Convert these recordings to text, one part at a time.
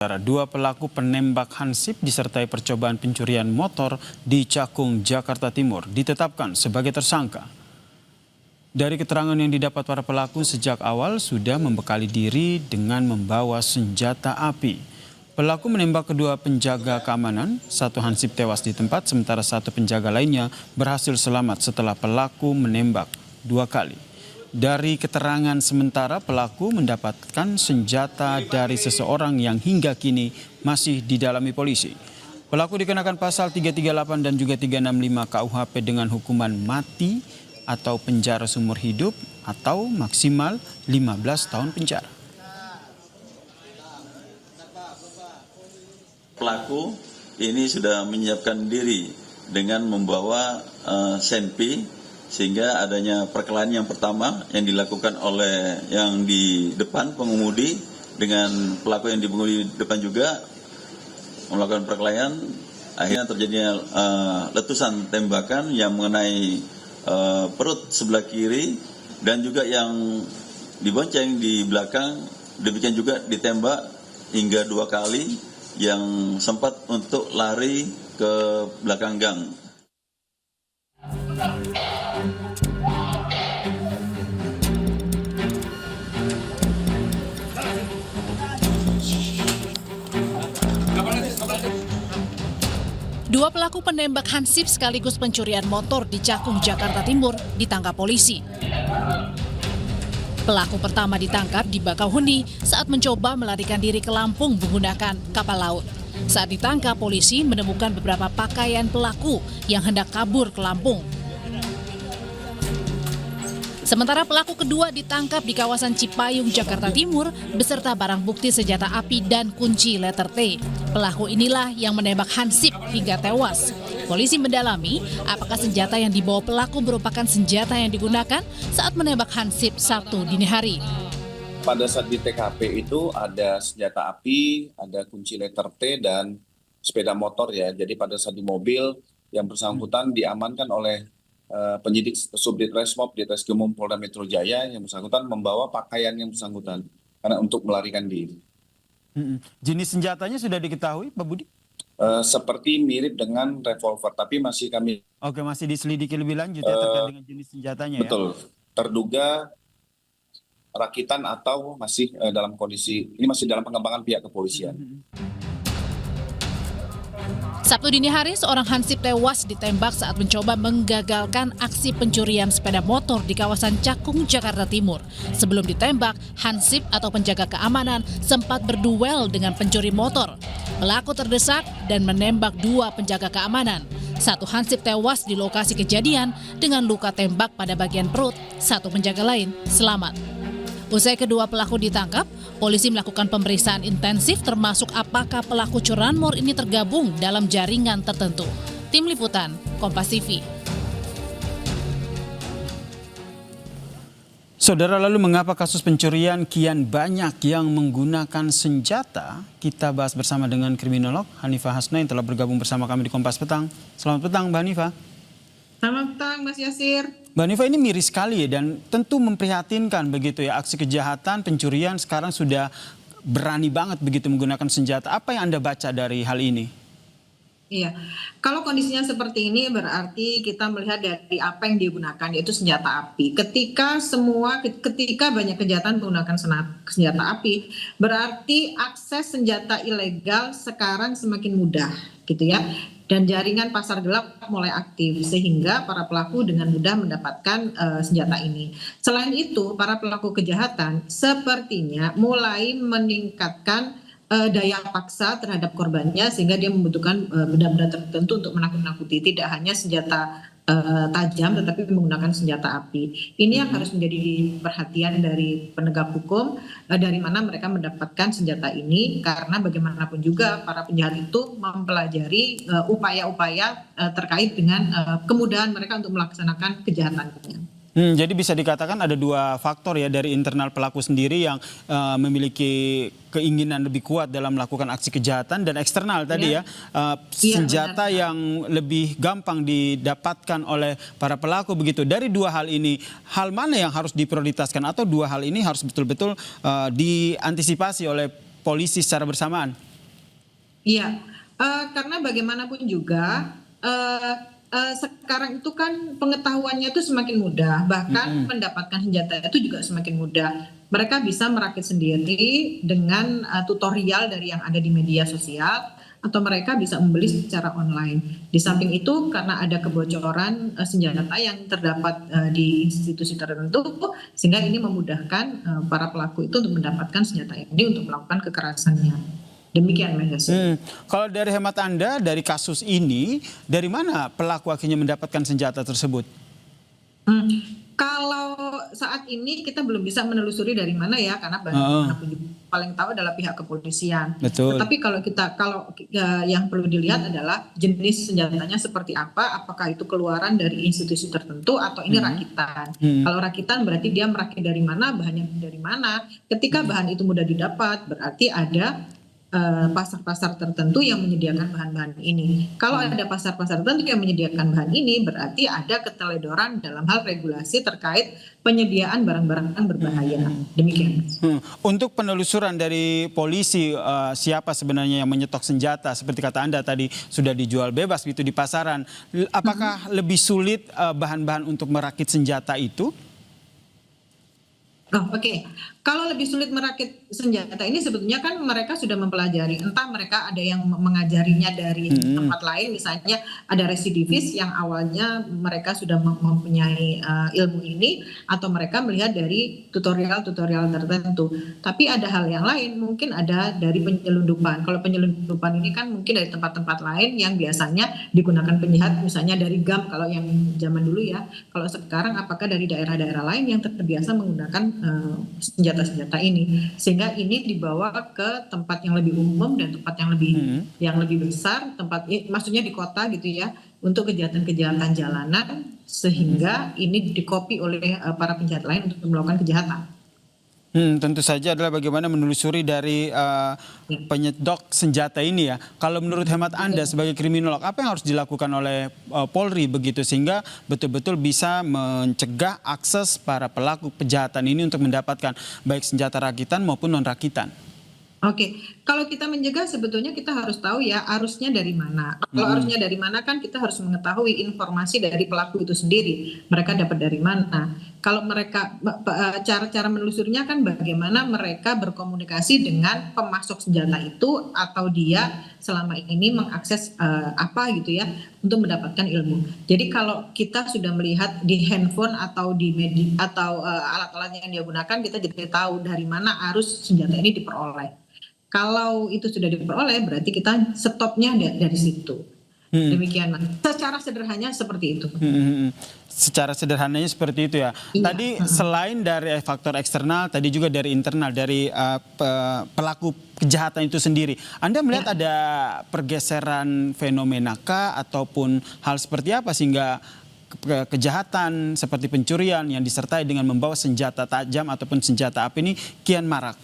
Dua pelaku penembak hansip disertai percobaan pencurian motor di Cakung, Jakarta Timur ditetapkan sebagai tersangka. Dari keterangan yang didapat para pelaku sejak awal sudah membekali diri dengan membawa senjata api. Pelaku menembak kedua penjaga keamanan, satu hansip tewas di tempat sementara satu penjaga lainnya berhasil selamat setelah pelaku menembak 2 kali. Dari keterangan sementara pelaku mendapatkan senjata dari seseorang yang hingga kini masih didalami polisi. Pelaku dikenakan pasal 338 dan juga 365 KUHP dengan hukuman mati atau penjara seumur hidup atau maksimal 15 tahun penjara. Pelaku ini sudah menyiapkan diri dengan membawa senpi, sehingga adanya perkelahian yang pertama yang dilakukan oleh yang di depan pengemudi dengan pelaku yang di pengemudi depan juga melakukan perkelahian. Akhirnya terjadinya letusan tembakan yang mengenai perut sebelah kiri dan juga yang dibonceng di belakang, demikian juga ditembak hingga 2 kali yang sempat untuk lari ke belakang gang. Dua pelaku penembak hansip sekaligus pencurian motor di Cakung, Jakarta Timur ditangkap polisi. Pelaku pertama ditangkap di Bakauheni saat mencoba melarikan diri ke Lampung menggunakan kapal laut. Saat ditangkap, polisi menemukan beberapa pakaian pelaku yang hendak kabur ke Lampung. Sementara pelaku kedua ditangkap di kawasan Cipayung, Jakarta Timur beserta barang bukti senjata api dan kunci letter T. Pelaku inilah yang menembak hansip hingga tewas. Polisi mendalami apakah senjata yang dibawa pelaku merupakan senjata yang digunakan saat menembak hansip Sabtu dini hari. Pada saat di TKP itu ada senjata api, ada kunci letter T dan sepeda motor ya. Jadi pada saat di mobil yang bersangkutan diamankan oleh penyidik Subdit Resmob di Treskrimum Polda Metro Jaya yang bersangkutan membawa pakaian yang bersangkutan karena untuk melarikan diri. Jenis senjatanya sudah diketahui, Pak Budi? Seperti mirip dengan revolver, tapi masih kami. Oke, masih diselidiki lebih lanjut ya terkait dengan jenis senjatanya ya? Betul, terduga rakitan atau masih dalam kondisi, ini masih dalam pengembangan pihak kepolisian. Sabtu dini hari, seorang hansip tewas ditembak saat mencoba menggagalkan aksi pencurian sepeda motor di kawasan Cakung, Jakarta Timur. Sebelum ditembak, hansip atau penjaga keamanan sempat berduel dengan pencuri motor. Pelaku terdesak dan menembak 2 penjaga keamanan. Satu hansip tewas di lokasi kejadian dengan luka tembak pada bagian perut, satu penjaga lain selamat. Usai kedua pelaku ditangkap, polisi melakukan pemeriksaan intensif termasuk apakah pelaku curanmor ini tergabung dalam jaringan tertentu. Tim Liputan, Kompas TV. Saudara, lalu mengapa kasus pencurian kian banyak yang menggunakan senjata? Kita bahas bersama dengan kriminolog Hanifah Hasna yang telah bergabung bersama kami di Kompas Petang. Selamat petang, Mbak Hanifah. Selamat petang, Mas Yasir. Mbak Hanifah, ini miris sekali ya dan tentu memprihatinkan begitu ya, aksi kejahatan pencurian sekarang sudah berani banget begitu menggunakan senjata. Apa yang Anda baca dari hal ini? Iya, kalau kondisinya seperti ini berarti kita melihat dari apa yang digunakan yaitu senjata api. Ketika banyak kejahatan menggunakan senjata api, berarti akses senjata ilegal sekarang semakin mudah, gitu ya. Dan jaringan pasar gelap mulai aktif sehingga para pelaku dengan mudah mendapatkan senjata ini. Selain itu, para pelaku kejahatan sepertinya mulai meningkatkan daya paksa terhadap korbannya sehingga dia membutuhkan benda-benda tertentu untuk menakut-nakuti, tidak hanya senjata tajam tetapi menggunakan senjata api. Ini yang harus menjadi perhatian dari penegak hukum, dari mana mereka mendapatkan senjata ini, karena bagaimanapun juga para penjahat itu mempelajari upaya-upaya terkait dengan kemudahan mereka untuk melaksanakan kejahatannya. Jadi bisa dikatakan ada 2 faktor ya dari internal pelaku sendiri yang memiliki keinginan lebih kuat dalam melakukan aksi kejahatan dan eksternal tadi ya, senjata yang lebih gampang didapatkan oleh para pelaku begitu. Dari 2 hal ini, hal mana yang harus diprioritaskan atau 2 hal ini harus betul-betul diantisipasi oleh polisi secara bersamaan? Iya, karena bagaimanapun juga, sekarang itu kan pengetahuannya itu semakin mudah, bahkan mendapatkan senjata itu juga semakin mudah. Mereka bisa merakit sendiri dengan, tutorial dari yang ada di media sosial, atau mereka bisa membeli secara online. Di samping itu karena ada kebocoran, senjata yang terdapat, di institusi tertentu, sehingga ini memudahkan, para pelaku itu untuk mendapatkan senjata ini untuk melakukan kekerasannya. Demikian Mas Yose. Kalau dari hemat Anda, dari kasus ini, dari mana pelaku akhirnya mendapatkan senjata tersebut? Kalau saat ini kita belum bisa menelusuri dari mana ya, karena bagaimanapun juga paling tahu adalah pihak kepolisian. Betul. Tetapi kalau yang perlu dilihat adalah jenis senjatanya seperti apa, apakah itu keluaran dari institusi tertentu atau ini rakitan. Kalau rakitan berarti dia merakit dari mana, bahannya dari mana. Ketika bahan itu mudah didapat, berarti ada pasar-pasar tertentu yang menyediakan bahan-bahan ini. Kalau ada pasar-pasar tertentu yang menyediakan bahan ini, berarti ada keteledoran dalam hal regulasi terkait penyediaan barang-barang berbahaya. Demikian. Untuk penelusuran dari polisi, siapa sebenarnya yang menyetok senjata, seperti kata Anda tadi sudah dijual bebas gitu di pasaran, apakah lebih sulit bahan-bahan untuk merakit senjata itu? Oh, oke. Kalau lebih sulit merakit senjata ini sebetulnya kan mereka sudah mempelajari. Entah mereka ada yang mengajarinya dari tempat lain, misalnya ada residivis yang awalnya mereka sudah mempunyai ilmu ini, atau mereka melihat dari tutorial-tutorial tertentu. Tapi ada hal yang lain, mungkin ada dari penyelundupan. Kalau penyelundupan ini kan mungkin dari tempat-tempat lain yang biasanya digunakan penjahat, misalnya dari GAM kalau yang zaman dulu ya. Kalau sekarang apakah dari daerah-daerah lain yang terbiasa menggunakan senjata-senjata ini, sehingga ini dibawa ke tempat yang lebih umum dan tempat yang lebih besar, maksudnya di kota gitu ya, untuk kejahatan-kejahatan jalanan, sehingga ini dikopi oleh para penjahat lain untuk melakukan kejahatan. Tentu saja adalah bagaimana menelusuri dari penyedok senjata ini ya. Kalau menurut hemat Anda sebagai kriminolog, apa yang harus dilakukan oleh Polri begitu sehingga betul-betul bisa mencegah akses para pelaku kejahatan ini untuk mendapatkan baik senjata rakitan maupun non rakitan? Oke, kalau kita mencegah sebetulnya kita harus tahu ya arusnya dari mana. Kalau arusnya dari mana kan kita harus mengetahui informasi dari pelaku itu sendiri. Mereka dapat dari mana. Kalau mereka cara-cara menelusurinya kan bagaimana mereka berkomunikasi dengan pemasok senjata itu, atau dia selama ini mengakses apa gitu ya untuk mendapatkan ilmu. Jadi kalau kita sudah melihat di handphone atau di media atau alat-alat yang dia gunakan, kita jadi tahu dari mana arus senjata ini diperoleh. Kalau itu sudah diperoleh, berarti kita stopnya dari situ. Demikian, Mas. Secara sederhananya seperti itu. Secara sederhananya seperti itu ya. Iya. Tadi selain dari faktor eksternal, tadi juga dari internal, dari pelaku kejahatan itu sendiri. Anda melihat ada pergeseran fenomena kah ataupun hal seperti apa sehingga kejahatan seperti pencurian yang disertai dengan membawa senjata tajam ataupun senjata api ini kian marak?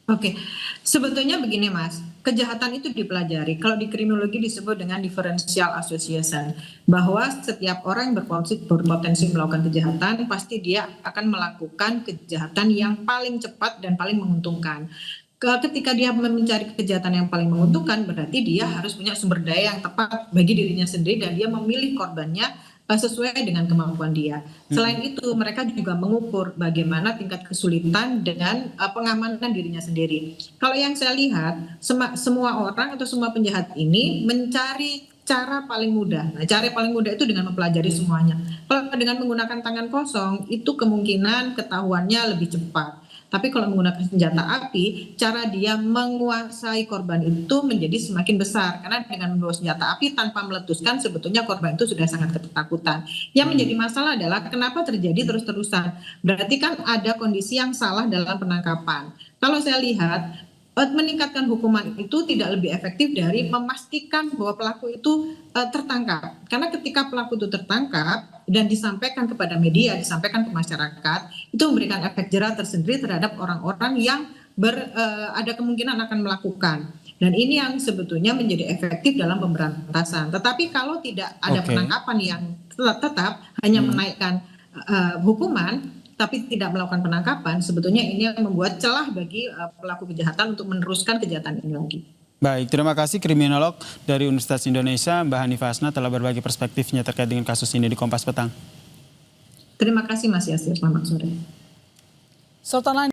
Oke, sebetulnya begini Mas, kejahatan itu dipelajari. Kalau di kriminologi disebut dengan differential association, bahwa setiap orang yang berpotensi melakukan kejahatan, pasti dia akan melakukan kejahatan yang paling cepat dan paling menguntungkan. Ketika dia mencari kejahatan yang paling menguntungkan, berarti dia harus punya sumber daya yang tepat bagi dirinya sendiri dan dia memilih korbannya sesuai dengan kemampuan dia. Selain itu, mereka juga mengukur bagaimana tingkat kesulitan dengan pengamanan dirinya sendiri. Kalau yang saya lihat, semua orang atau semua penjahat ini mencari cara paling mudah. Nah, cara paling mudah itu dengan mempelajari semuanya. Kalau dengan menggunakan tangan kosong, itu kemungkinan ketahuannya lebih cepat. Tapi kalau menggunakan senjata api, cara dia menguasai korban itu menjadi semakin besar. Karena dengan membawa senjata api tanpa meletuskan, sebetulnya korban itu sudah sangat ketakutan. Yang menjadi masalah adalah kenapa terjadi terus-terusan. Berarti kan ada kondisi yang salah dalam penangkapan. Kalau saya lihat, meningkatkan hukuman itu tidak lebih efektif dari memastikan bahwa pelaku itu tertangkap. Karena ketika pelaku itu tertangkap dan disampaikan kepada media, disampaikan ke masyarakat, itu memberikan efek jerah tersendiri terhadap orang-orang yang ada kemungkinan akan melakukan. Dan ini yang sebetulnya menjadi efektif dalam pemberantasan. Tetapi kalau tidak ada penangkapan yang tetap hanya menaikkan hukuman, tapi tidak melakukan penangkapan, sebetulnya ini yang membuat celah bagi pelaku kejahatan untuk meneruskan kejahatan ini lagi. Baik, terima kasih kriminolog dari Universitas Indonesia, Mbak Hanifah Hasna telah berbagi perspektifnya terkait dengan kasus ini di Kompas Petang. Terima kasih Mas Yasir, selamat sore.